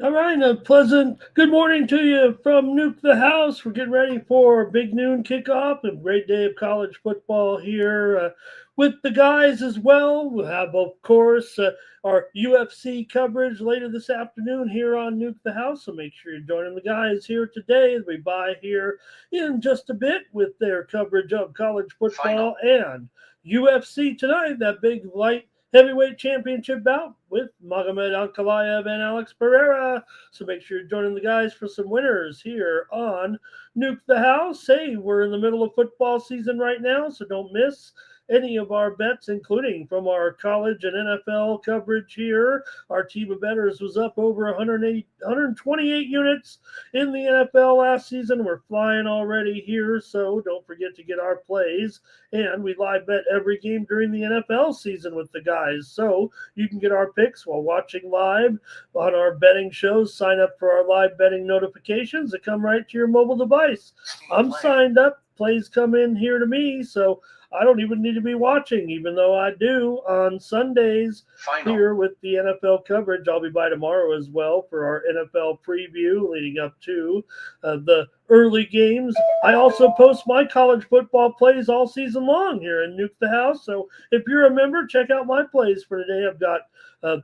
All right, a pleasant good morning to you from Nuke the House. We're getting ready for big noon kickoff. A great day of college football here with the guys as well. We'll have, of course, our UFC coverage later this afternoon here on Nuke the House. So make sure you're joining the guys here today as we buy here in just a bit with their coverage of college Final. football and UFC tonight. That big light heavyweight championship bout with Magomed Ankalaev and Alex Pereira. So make sure you're joining the guys for some winners here on Nuke the House. Hey, we're in the middle of football season right now, so don't miss any of our bets, including from our college and NFL coverage here. Our team of bettors was up over 128 units in the NFL last season. We're flying already here, so don't forget to get our plays. And we live bet every game during the NFL season with the guys. So you can get our picks while watching live on our betting shows. Sign up for our live betting notifications that come right to your mobile device. I'm signed up. Plays come in here to me, so I don't even need to be watching, even though I do on Sundays Final. here with the NFL coverage. I'll be by tomorrow as well for our NFL preview leading up to the early games. I also post my college football plays all season long here in Nuke the House. So if you're a member, check out my plays for today. I've got uh,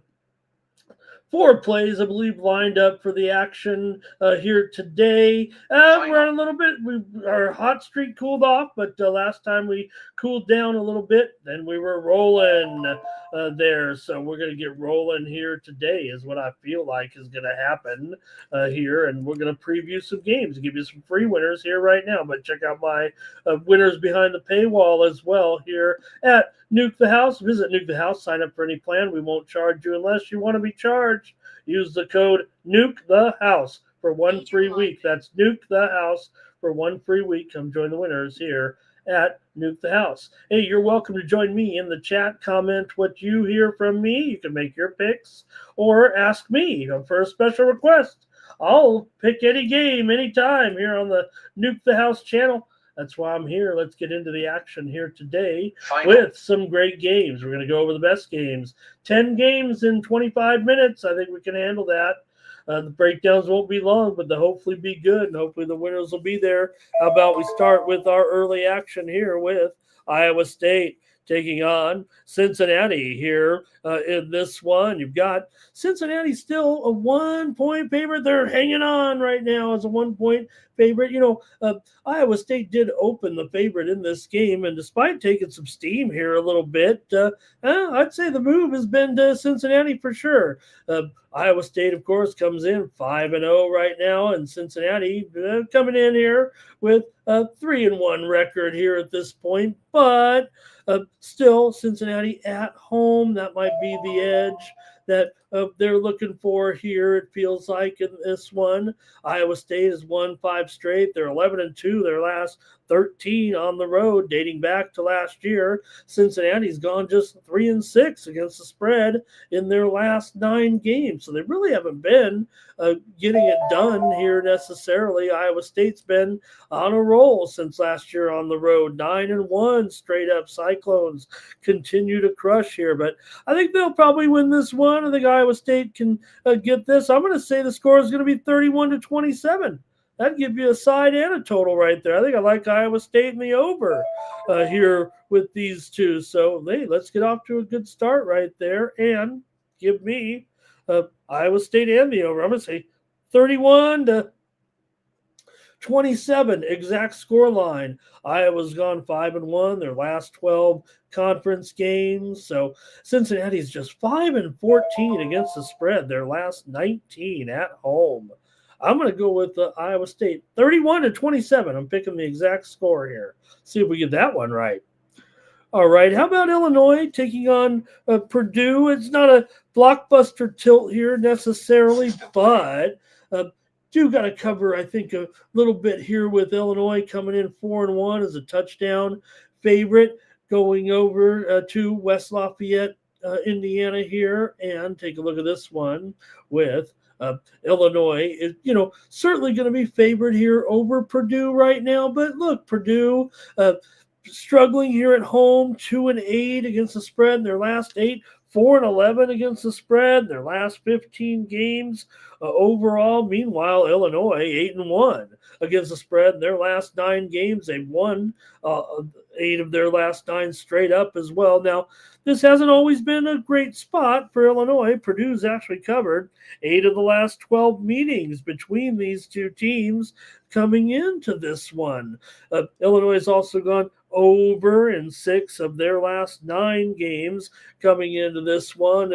four plays, I believe, lined up for the action here today. We're on a little bit. Our hot streak cooled off, but last time we cooled down a little bit, then we were rolling there. So we're going to get rolling here today, is what I feel like is going to happen here, and we're going to preview some games and give you some free winners here right now. But check out my winners behind the paywall as well here at Nuke the House. Visit Nuke the House. Sign up for any plan. We won't charge you unless you want to be charged. Use the code Nuke the House for one free week. That's Nuke the House for one free week. Come join the winners here at Nuke the House. Hey, you're welcome to join me in the chat. Comment what you hear from me. You can make your picks or ask me for a special request. I'll pick any game, anytime here on the Nuke the House channel. That's why I'm here. Let's get into the action here today with some great games. We're going to go over the best games. 10 games in 25 minutes. I think we can handle that. The breakdowns won't be long, but they'll hopefully be good, and hopefully the winners will be there. How about we start with our early action here with Iowa State taking on Cincinnati here in this one. You've got Cincinnati still a 1-point favorite. They're hanging on right now as a 1-point favorite. Iowa State did open the favorite in this game, and despite taking some steam here a little bit, I'd say the move has been to Cincinnati for sure. Iowa State, of course, comes in 5-0 right now, and Cincinnati coming in here with a 3-1 record here at this point, but still, Cincinnati at home, that might be the edge that they're looking for here, it feels like, in this one. Iowa State has won 5 straight. They're 11-2 their last 13 on the road, dating back to last year. Cincinnati's gone just 3-6 against the spread in their last 9 games. So they really haven't been getting it done here necessarily. Iowa State's been on a roll since last year on the road. 9-1 straight up. Cyclones continue to crush here, but I think they'll probably win this one. I think Iowa State can get this. I'm going to say the score is going to be 31-27. That'd give you a side and a total right there. I think I like Iowa State in the over here with these two. So, hey, let's get off to a good start right there and give me Iowa State and the over. I'm going to say 31-27 exact score line. Iowa's gone 5-1 their last 12 conference games. So Cincinnati's just 5-14 against the spread their last 19 at home. I'm going to go with Iowa State 31-27. I'm picking the exact score here. See if we get that one right. All right. How about Illinois taking on Purdue? It's not a blockbuster tilt here necessarily, but do got to cover, I think, a little bit here with Illinois coming in 4-1 as a touchdown favorite going over to West Lafayette, Indiana here. And take a look at this one with Illinois is, certainly going to be favored here over Purdue right now. But look, Purdue struggling here at home, 2-8 against the spread in their last 8. 4-11 against the spread in their last 15 games overall. Meanwhile, Illinois 8-1 against the spread in their last 9 games. They've won 8 of their last 9 straight up as well. Now, this hasn't always been a great spot for Illinois. Purdue's actually covered 8 of the last 12 meetings between these two teams coming into this one. Illinois has also gone over in 6 of their last 9 games coming into this one.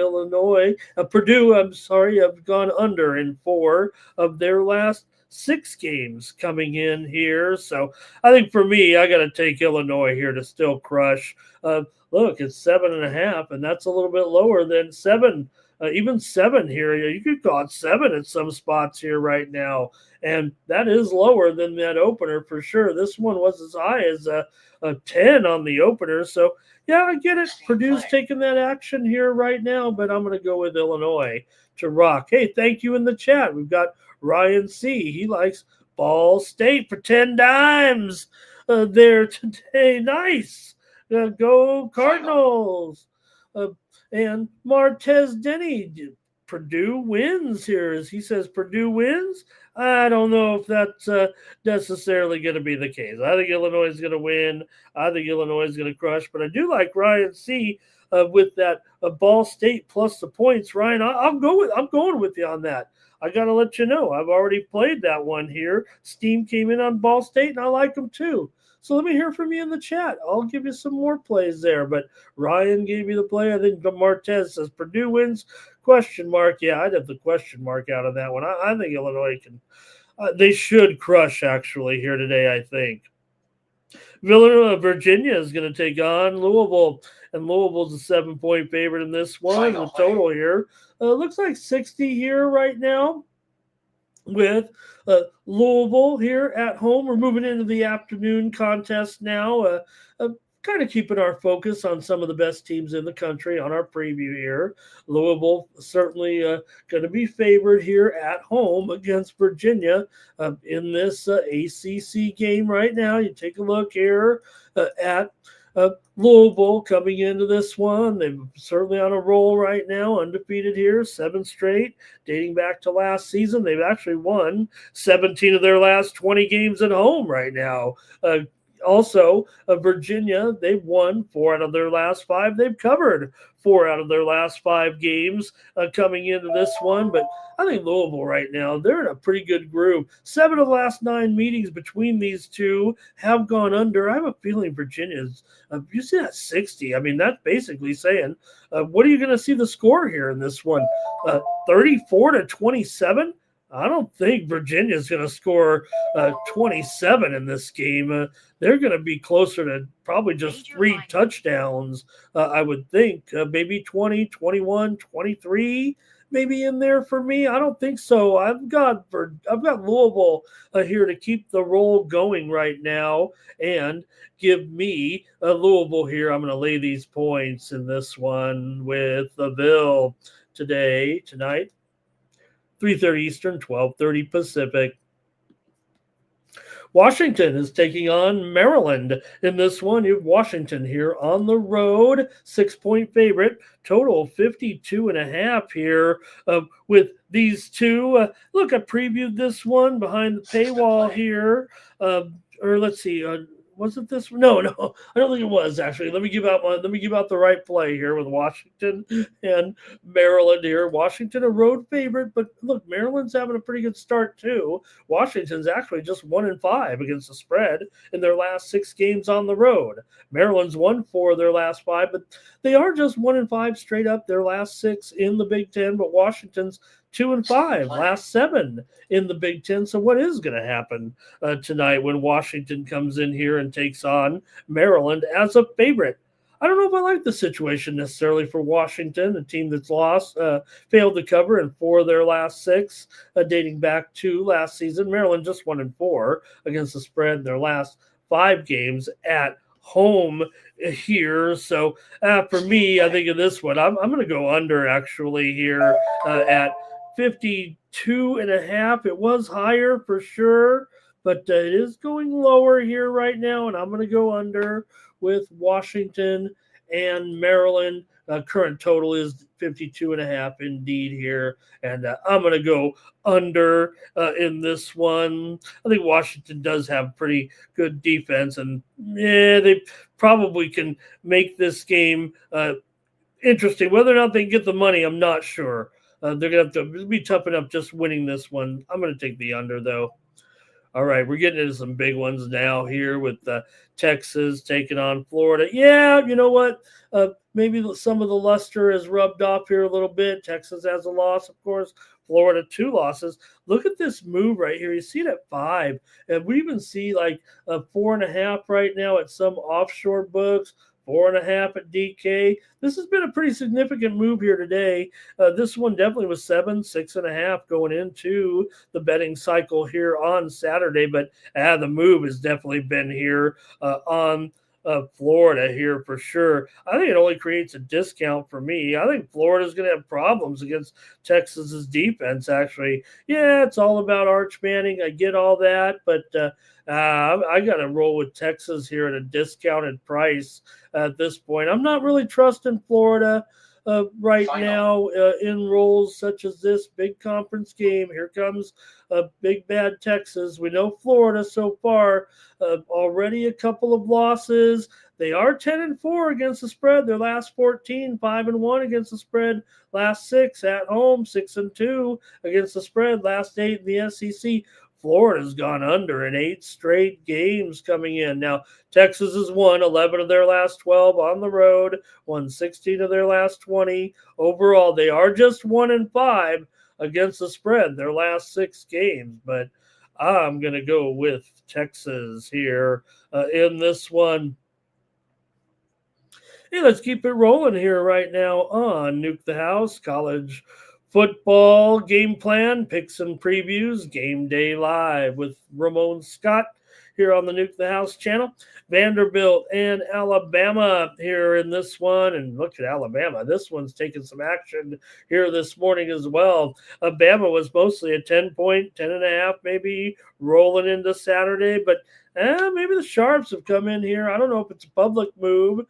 Purdue, have gone under in 4 of their last 6 games coming in here. So I think for me, I got to take Illinois here to still crush. Look, it's 7.5, and that's a little bit lower than 7. Even 7 here. You could call it 7 at some spots here right now. And that is lower than that opener for sure. This one was as high as a 10 on the opener. So, yeah, I get it. Purdue's taking that action here right now, but I'm going to go with Illinois to rock. Hey, thank you in the chat. We've got Ryan C. He likes Ball State for 10 dimes there today. Nice. Go Cardinals. And Martez Denny, Purdue wins here. As he says, Purdue wins. I don't know if that's necessarily going to be the case. I think Illinois is going to win. I think Illinois is going to crush. But I do like Ryan C. With that Ball State plus the points. Ryan, I'm going with you on that. I got to let you know. I've already played that one here. Steam came in on Ball State, and I like them too. So let me hear from you in the chat. I'll give you some more plays there. But Ryan gave you the play. I think Martez says Purdue wins. Question mark. Yeah, I'd have the question mark out of that one. I think Illinois can. They should crush, actually, here today, I think. Virginia is going to take on Louisville. And Louisville's a 7-point favorite in this one. The total here looks like 60 here right now. With Louisville here at home. We're moving into the afternoon contest now, kind of keeping our focus on some of the best teams in the country on our preview here. Louisville certainly going to be favored here at home against Virginia in this ACC game right now. You take a look here at Louisville coming into this one. They're certainly on a roll right now, undefeated here, 7 straight, dating back to last season. They've actually won 17 of their last 20 games at home right now. Also, Virginia, they've won 4 out of their last 5. They've covered 4 out of their last 5 games coming into this one. But I think Louisville right now, they're in a pretty good groove. 7 of the last 9 meetings between these two have gone under. I have a feeling Virginia's, you see that 60. I mean, that's basically saying, what are you going to see the score here in this one? 34-27? I don't think Virginia's going to score 27 in this game. They're going to be closer to probably just 3 touchdowns, I would think. Maybe 20, 21, 23, maybe in there for me. I don't think so. I've got Louisville here to keep the roll going right now and give me Louisville here. I'm going to lay these points in this one with the Ville tonight. 3:30 Eastern, 12:30 Pacific. Washington is taking on Maryland in this one. You have Washington here on the road, 6-point favorite, total 52.5 here with these two. Look, I previewed this one behind the paywall here. Or let's see. Was it this one? No, I don't think it was actually. Let me give out the right play here with Washington and Maryland here. Washington a road favorite, but look, Maryland's having a pretty good start too. Washington's actually just 1-5 against the spread in their last 6 games on the road. Maryland's won 4 of their last 5, but they are just 1-5 straight up their last 6 in the Big Ten. But Washington's 2-5, last 7 in the Big Ten. So what is going to happen tonight when Washington comes in here and takes on Maryland as a favorite? I don't know if I like the situation necessarily for Washington, a team that's failed to cover in 4 of their last 6, dating back to last season. Maryland just 1-4 against the spread in their last 5 games at home here. So for me, I think in this one, I'm going to go under actually here at 52.5. It was higher for sure, but it is going lower here right now, and I'm going to go under with Washington and Maryland. Current total is 52.5 indeed here. And I'm going to go under in this one. I think Washington does have pretty good defense, and they probably can make this game interesting. Whether or not they can get the money, I'm not sure. They're going to have to be tough enough just winning this one. I'm going to take the under, though. All right, we're getting into some big ones now here with Texas taking on Florida. Yeah, you know what? Maybe some of the luster has rubbed off here a little bit. Texas has a loss, of course. Florida, 2 losses. Look at this move right here. You see it at 5. And we even see like a 4.5 right now at some offshore books. 4.5 at DK. This has been a pretty significant move here today. This one definitely was 7, 6.5 going into the betting cycle here on Saturday, but the move has definitely been here on Florida here for sure. I think it only creates a discount for me. I think Florida's going to have problems against Texas's defense, actually. Yeah, it's all about Arch Manning. I get all that, but I got to roll with Texas here at a discounted price at this point. I'm not really trusting Florida right now in roles such as this big conference game. Here comes big bad Texas. We know Florida so far already a couple of losses. They are 10-4 against the spread. Their last 14, 5-1 against the spread. Last 6 at home, 6-2 against the spread. Last 8 in the SEC. Florida's gone under in 8 straight games coming in. Now, Texas has won 11 of their last 12 on the road, won 16 of their last 20. Overall, they are just 1-5 against the spread their last 6 games. But I'm going to go with Texas here in this one. Hey, let's keep it rolling here right now on Nuke the House College Football Game Plan, picks and previews, Game Day Live with Ramon Scott here on the Nuke the House channel. Vanderbilt and Alabama here in this one. And look at Alabama. This one's taking some action here this morning as well. Alabama was mostly a 10-point, 10.5 maybe rolling into Saturday. But maybe the Sharps have come in here. I don't know if it's a public move.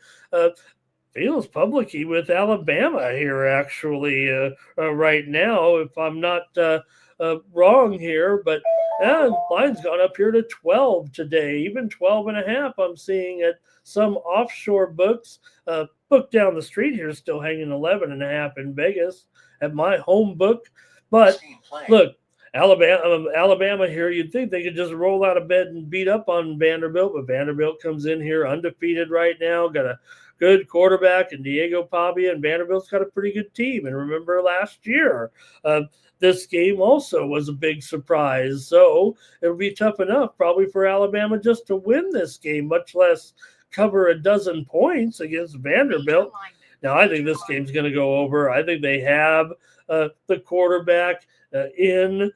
Feels public-y with Alabama here, actually, right now, if I'm not wrong here. But line's gone up here to 12 today, even 12.5 I'm seeing at some offshore books. Book down the street here is still hanging 11.5 in Vegas at my home book. But look, Alabama here, you'd think they could just roll out of bed and beat up on Vanderbilt, but Vanderbilt comes in here undefeated right now, got a good quarterback and Diego Pavia, and Vanderbilt's got a pretty good team. And remember last year, this game also was a big surprise. So it'll be tough enough probably for Alabama just to win this game, much less cover a dozen points against Vanderbilt. Now, I think this game's going to go over. I think they have the quarterback in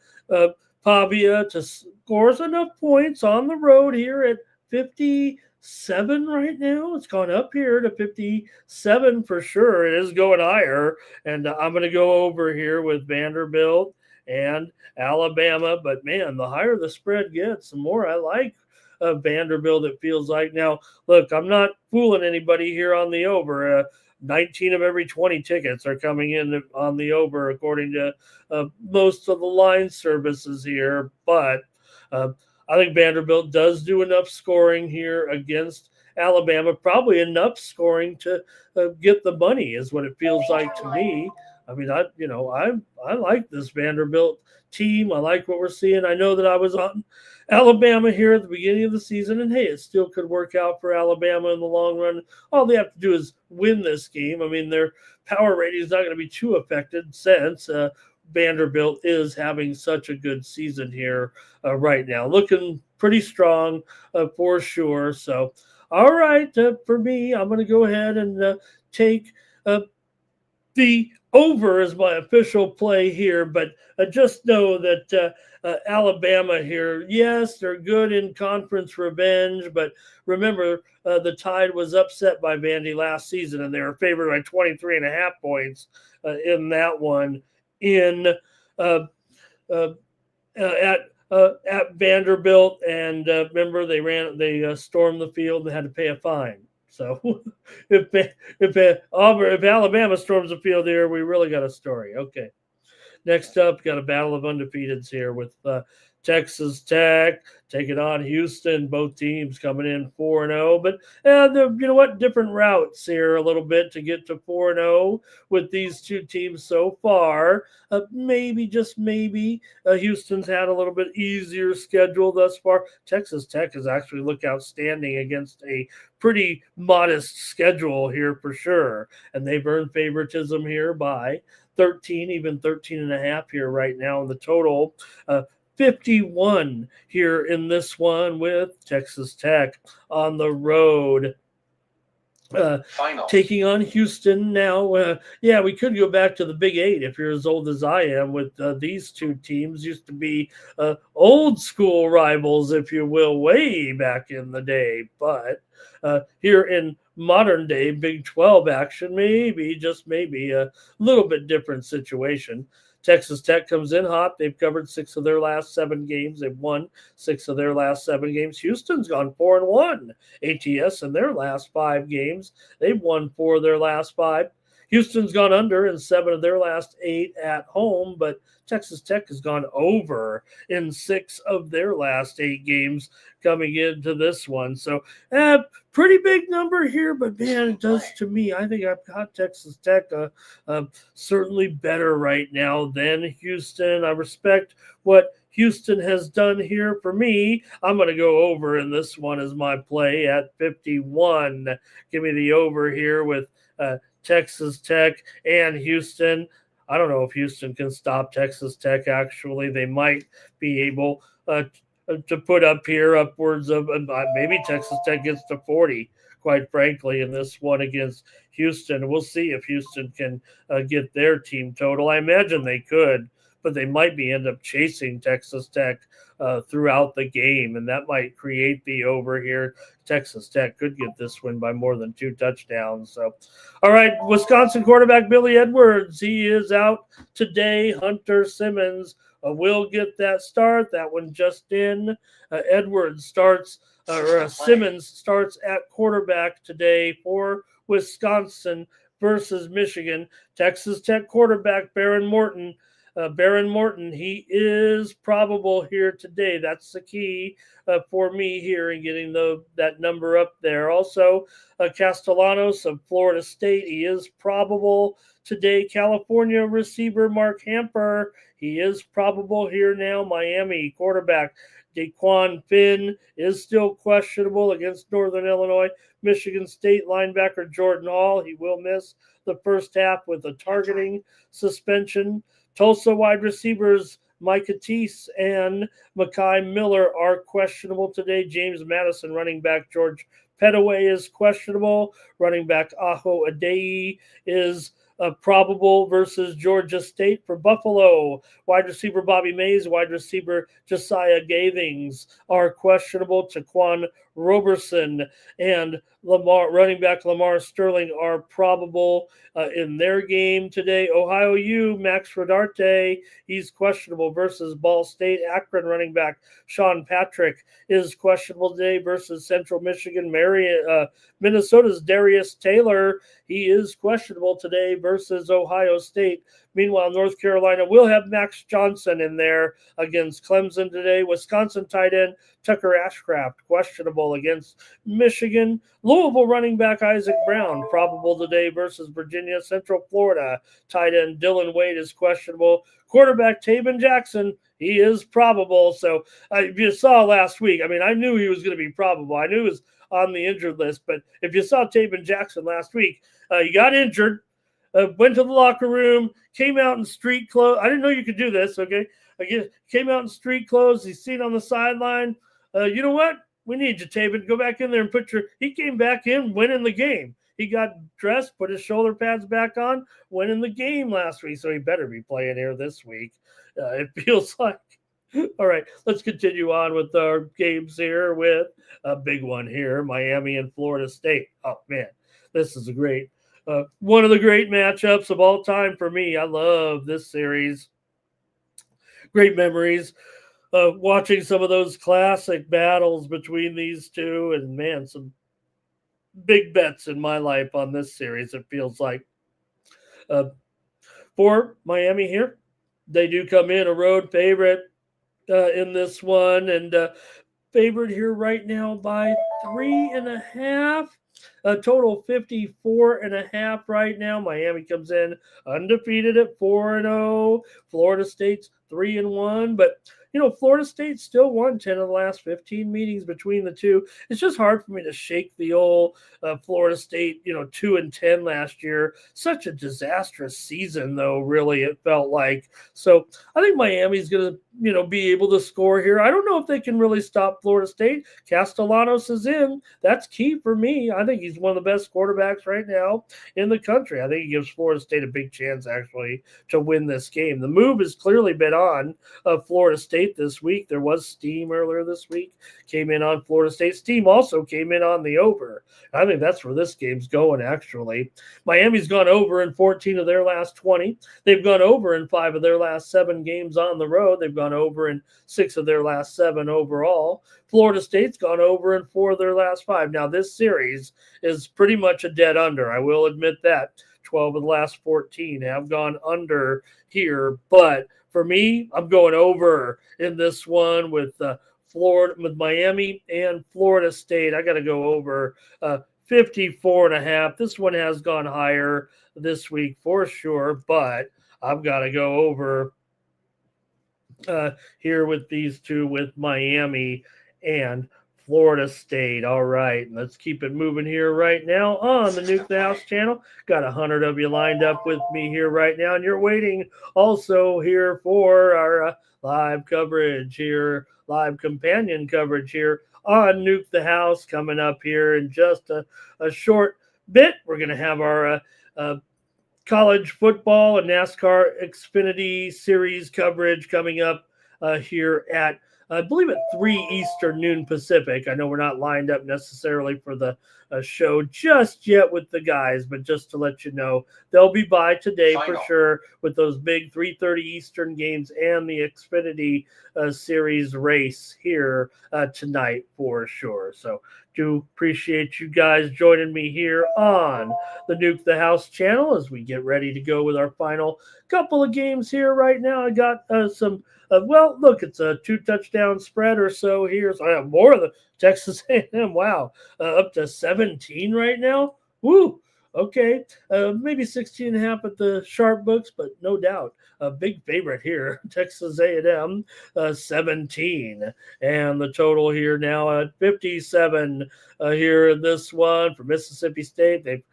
Pavia to score enough points on the road here at 57 right now. It's gone up here to 57 for sure. It is going higher. And I'm going to go over here with Vanderbilt and Alabama. But, man, the higher the spread gets, the more I like Vanderbilt, it feels like. Now, look, I'm not fooling anybody here on the over. 19 of every 20 tickets are coming in on the over, according to most of the line services here. But I think Vanderbilt does do enough scoring here against Alabama, probably enough scoring to get the money, is what it feels like to me. I mean, I like this Vanderbilt team. I like what we're seeing. I know that I was on Alabama here at the beginning of the season, and hey, it still could work out for Alabama in the long run. All they have to do is win this game. I mean, their power rating is not going to be too affected since Vanderbilt is having such a good season here right now. Looking pretty strong for sure. So, all right, for me, I'm going to go ahead and take the over as my official play here, but just know that Alabama here, yes, they're good in conference revenge, but remember, the Tide was upset by Vandy last season, and they were favored by 23.5 points in that one at Vanderbilt. And remember, they stormed the field and had to pay a fine. So if Alabama storms the field here, we really got a story. Okay. Next up, got a battle of undefeateds here with Texas Tech taking on Houston. Both teams coming in 4-0, but you know what? Different routes here a little bit to get to 4-0 with these two teams so far. Maybe, just maybe, Houston's had a little bit easier schedule thus far. Texas Tech has actually looked outstanding against a pretty modest schedule here for sure, and they've earned favoritism here by 13, even 13 and a half here right now in the total. 51 here in this one with Texas Tech on the road. Taking on Houston now. Yeah, we could go back to the Big Eight if you're as old as I am. With these two teams, used to be old school rivals, if you will, way back in the day. But here in modern day Big 12 action, maybe, just maybe, a little bit different situation. Texas Tech comes in hot. They've covered 6 of their last 7 games. They've won 6 of their last 7 games. Houston's gone 4-1. ATS in their last 5 games. They've won 4 of their last 5. Houston's gone under in 7 of their last 8 at home, but Texas Tech has gone over in 6 of their last 8 games coming into this one. So, pretty big number here, but man, it does to me. I think I've got Texas Tech certainly better right now than Houston. I respect what Houston has done here for me. I'm going to go over in this one as my play at 51. Give me the over here with Texas Tech and Houston. I don't know if Houston can stop Texas Tech, actually. They might be able to put up here upwards of maybe Texas Tech gets to 40, quite frankly, in this one against Houston. We'll see if Houston can get their team total. I imagine they could, but they might end up chasing Texas Tech throughout the game, and that might create the over here. Texas Tech could get this win by more than 2 touchdowns. So, all right, Wisconsin quarterback Billy Edwards, he is out today. Hunter Simmons will get that start. That one just in. Edwards starts, Simmons starts at quarterback today for Wisconsin versus Michigan. Texas Tech quarterback Baron Morton. He is probable here today. That's the key for me here in getting that number up there. Also, Castellanos of Florida State, he is probable today. California receiver Mark Hamper, he is probable here now. Miami quarterback Daquan Finn is still questionable against Northern Illinois. Michigan State linebacker Jordan Hall, he will miss the first half with a targeting suspension. Tulsa wide receivers Micah Teese and Makai Miller are questionable today. James Madison, running back George Pettaway is questionable. Running back Aho Adeyi is probable versus Georgia State. For Buffalo, wide receiver Bobby Mays, wide receiver Josiah Gathings are questionable. Taquan Roberson and running back Lamar Sterling are probable in their game today. Ohio U, Max Rodarte, he's questionable versus Ball State. Akron running back Sean Patrick is questionable today versus Central Michigan. Minnesota's Darius Taylor, he is questionable today versus Ohio State. Meanwhile, North Carolina will have Max Johnson in there against Clemson today. Wisconsin tight end Tucker Ashcraft, questionable against Michigan. Louisville running back Isaac Brown, probable today versus Virginia. Central Florida tight end Dylan Wade is questionable. Quarterback Taven Jackson, he is probable. So if you saw last week, I knew he was going to be probable. I knew he was on the injured list. But if you saw Taven Jackson last week, he got injured. Went to the locker room, came out in street clothes. I didn't know you could do this, okay? Came out in street clothes. He's seen on the sideline. You know what? We need you, Taven. Go back in there and he came back in, went in the game. He got dressed, put his shoulder pads back on, went in the game last week, so he better be playing here this week. It feels like. All right, let's continue on with our games here with a big one here, Miami and Florida State. Oh, man, this is a great one of the great matchups of all time for me. I love this series. Great memories watching some of those classic battles between these two. And, man, some big bets in my life on this series, it feels like. Uh, for Miami here, they do come in a road favorite in this one, and favored here right now by 3.5. A total 54.5 right now. Miami comes in undefeated at 4-0. Florida State's 3-1, but Florida State still won 10 of the last 15 meetings between the two. It's just hard for me to shake the old Florida State, 2-10 last year. Such a disastrous season, though, really, it felt like. So I think Miami's going to, be able to score here. I don't know if they can really stop Florida State. Castellanos is in. That's key for me. I think he's one of the best quarterbacks right now in the country. I think he gives Florida State a big chance, actually, to win this game. The move has clearly been on Florida State this week. There was steam earlier this week. Came in on Florida State. Steam also came in on the over. I think that's where this game's going, actually. Miami's gone over in 14 of their last 20. They've gone over in 5 of their last 7 games on the road. They've gone over in 6 of their last 7 overall. Florida State's gone over in 4 of their last 5. Now, this series is pretty much a dead under. I will admit that. 12 of the last 14 have gone under here. But for me, I'm going over in this one with Miami and Florida State. I got to go over 54.5. This one has gone higher this week for sure, but I've got to go over here with these two, with Miami and Florida State. All right, let's keep it moving here right now on the Nuke the House channel. Got 100 of you lined up with me here right now, and you're waiting also here for our live coverage here, live companion coverage here on Nuke the House coming up here in just a short bit. We're going to have our college football and NASCAR Xfinity Series coverage coming up here at, I believe, at 3 Eastern, noon Pacific. I know we're not lined up necessarily for the show just yet with the guys, but just to let you know, they'll be by today for sure with those big 3:30 Eastern games and the Xfinity Series race here tonight for sure. So do appreciate you guys joining me here on the Nuke the House channel as we get ready to go with our final couple of games here right now. I got some well, look, it's a 2-touchdown spread or so here. So I have more of the Texas A&M. Wow, up to 17 right now. Woo. Okay, maybe 16.5 at the sharp books, but no doubt a big favorite here. Texas A&M 17, and the total here now at 57 here in this one for Mississippi State. They've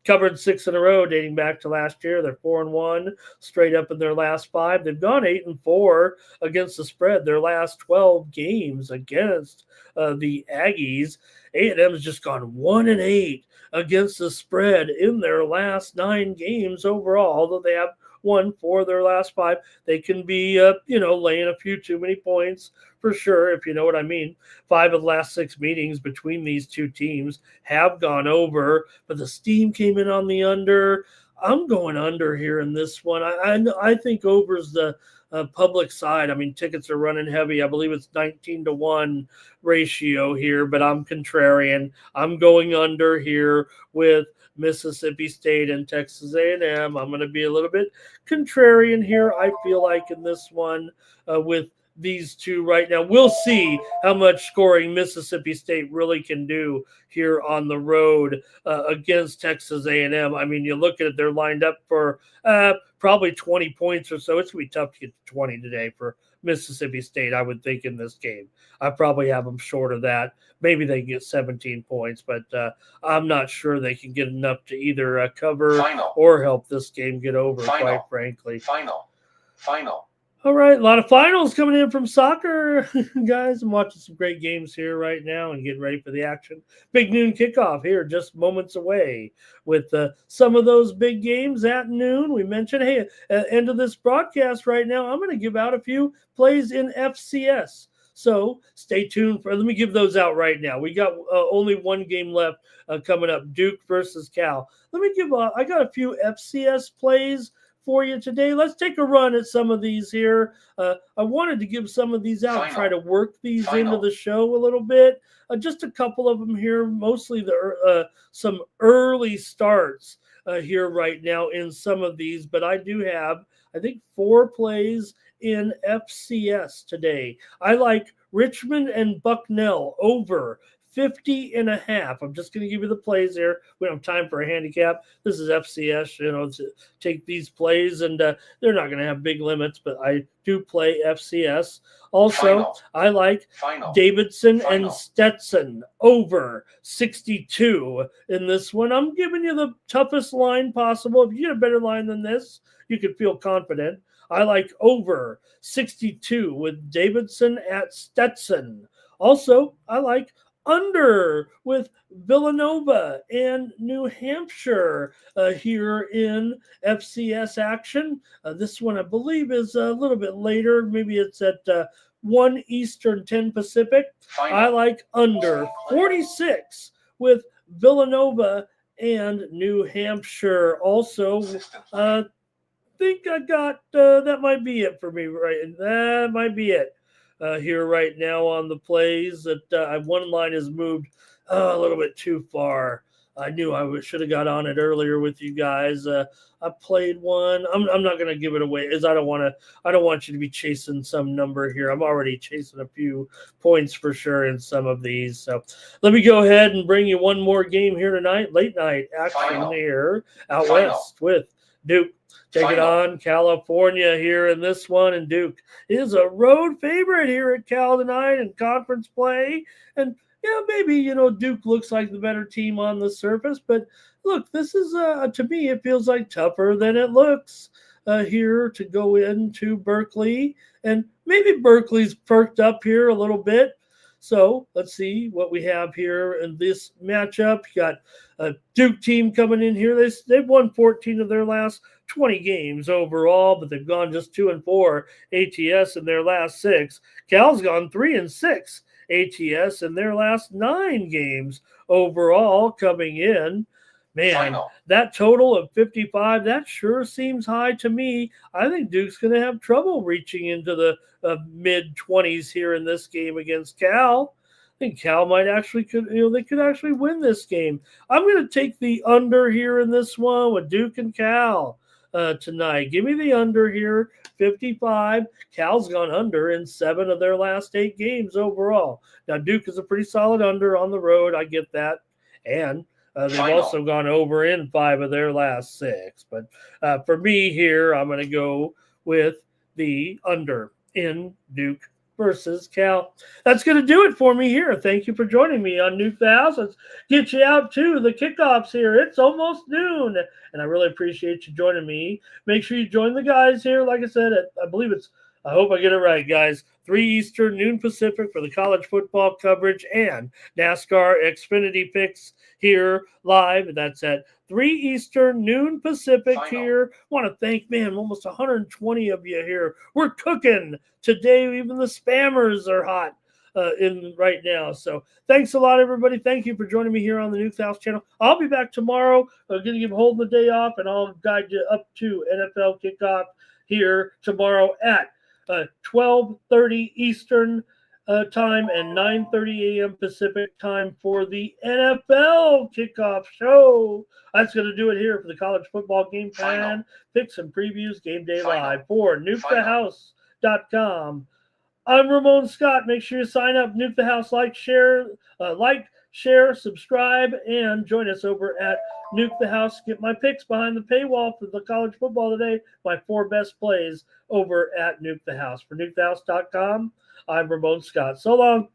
covered 6 in a row dating back to last year. They're 4-1 straight up in their last 5. They've gone 8-4 against the spread their last 12 games against the Aggies. A&M's just gone 1-8 against the spread in their last 9 games overall. Although they have won 4 of their last 5, they can be laying a few too many points for sure, if you know what I mean. 5 of the last 6 meetings between these two teams have gone over, but the steam came in on the under. I'm going under here in this one. I think over's the public side. I mean, tickets are running heavy. I believe it's 19-1 ratio here, but I'm contrarian. I'm going under here with Mississippi State and Texas A&M. I'm going to be a little bit contrarian here, I feel like, in this one with these two right now. We'll see how much scoring Mississippi State really can do here on the road against Texas A&M. I mean, you look at it, they're lined up for probably 20 points or so. It's going to be tough to get to 20 today for Mississippi State, I would think, in this game. I probably have them short of that. Maybe they can get 17 points, but I'm not sure they can get enough to either cover or help this game get over, quite frankly. Final. All right, a lot of finals coming in from soccer, guys. I'm watching some great games here right now and getting ready for the action. Big noon kickoff here, just moments away with some of those big games at noon. We mentioned, hey, at the end of this broadcast right now, I'm going to give out a few plays in FCS. So stay tuned let me give those out right now. We got only one game left coming up, Duke versus Cal. I got a few FCS plays for you today. Let's take a run at some of these here. I wanted to give some of these out, try to work these into the show a little bit. Just a couple of them here, mostly some early starts here right now in some of these, but I do have, I think, 4 plays in FCS today. I like Richmond and Bucknell over 50.5. I'm just going to give you the plays here. We don't have time for a handicap. This is FCS, to take these plays, and they're not going to have big limits, but I do play FCS. Also, I like Davidson and Stetson over 62 in this one. I'm giving you the toughest line possible. If you get a better line than this, you could feel confident. I like over 62 with Davidson at Stetson. Also, I like under with Villanova and New Hampshire here in FCS action. This one, I believe, is a little bit later. Maybe it's at 1 Eastern, 10 Pacific. I like under 46 with Villanova and New Hampshire. Also, think I got that might be it for me, right? That might be it here right now on the plays. That one line has moved a little bit too far. I knew I should have got on it earlier with you guys. I played one. I'm not going to give it away, as I don't want you to be chasing some number here. I'm already chasing a few points for sure in some of these. So let me go ahead and bring you one more game here tonight. Late night action here out west with Duke. Take it on California here in this one, and Duke is a road favorite here at Cal tonight in conference play. And maybe Duke looks like the better team on the surface, but look, this is to me it feels like tougher than it looks here to go into Berkeley, and maybe Berkeley's perked up here a little bit. So let's see what we have here in this matchup. You got a Duke team coming in here. They've won 14 of their last 20 games overall, but they've gone just 2-4 ATS in their last 6. Cal's gone 3-6 ATS in their last 9 games overall coming in. Man, that total of 55, that sure seems high to me. I think Duke's going to have trouble reaching into the mid-20s here in this game against Cal. I think Cal might actually they could actually win this game. I'm going to take the under here in this one with Duke and Cal tonight. Give me the under here, 55. Cal's gone under in 7 of their last 8 games overall. Now, Duke is a pretty solid under on the road. I get that. And they've also gone over in 5 of their last 6. But for me here, I'm going to go with the under in Duke versus Cal. That's going to do it for me here. Thank you for joining me on Nuke the House. Let's get you out to the kickoffs here. It's almost noon, and I really appreciate you joining me. Make sure you join the guys here. Like I said, I hope I get it right, guys. 3 Eastern, noon Pacific for the college football coverage and NASCAR Xfinity picks here live. That's at 3 Eastern, noon Pacific here. Want to thank, almost 120 of you here. We're cooking today. Even the spammers are hot in right now. So thanks a lot, everybody. Thank you for joining me here on the Nuke House channel. I'll be back tomorrow. I'm going to give Holden the day off, and I'll guide you up to NFL kickoff here tomorrow at 12:30 Eastern time and 9:30 a.m. Pacific time for the NFL kickoff show. That's going to do it here for the college football game plan, picks and previews, Game Day Live for NukeTheHouse.com. I'm Ramon Scott. Make sure you sign up, Nuke the House, share, subscribe, and join us over at Nuke the House. Get my picks behind the paywall for the college football today. My 4 best plays over at Nuke the House. For NukeTheHouse.com, I'm Ramon Scott. So long.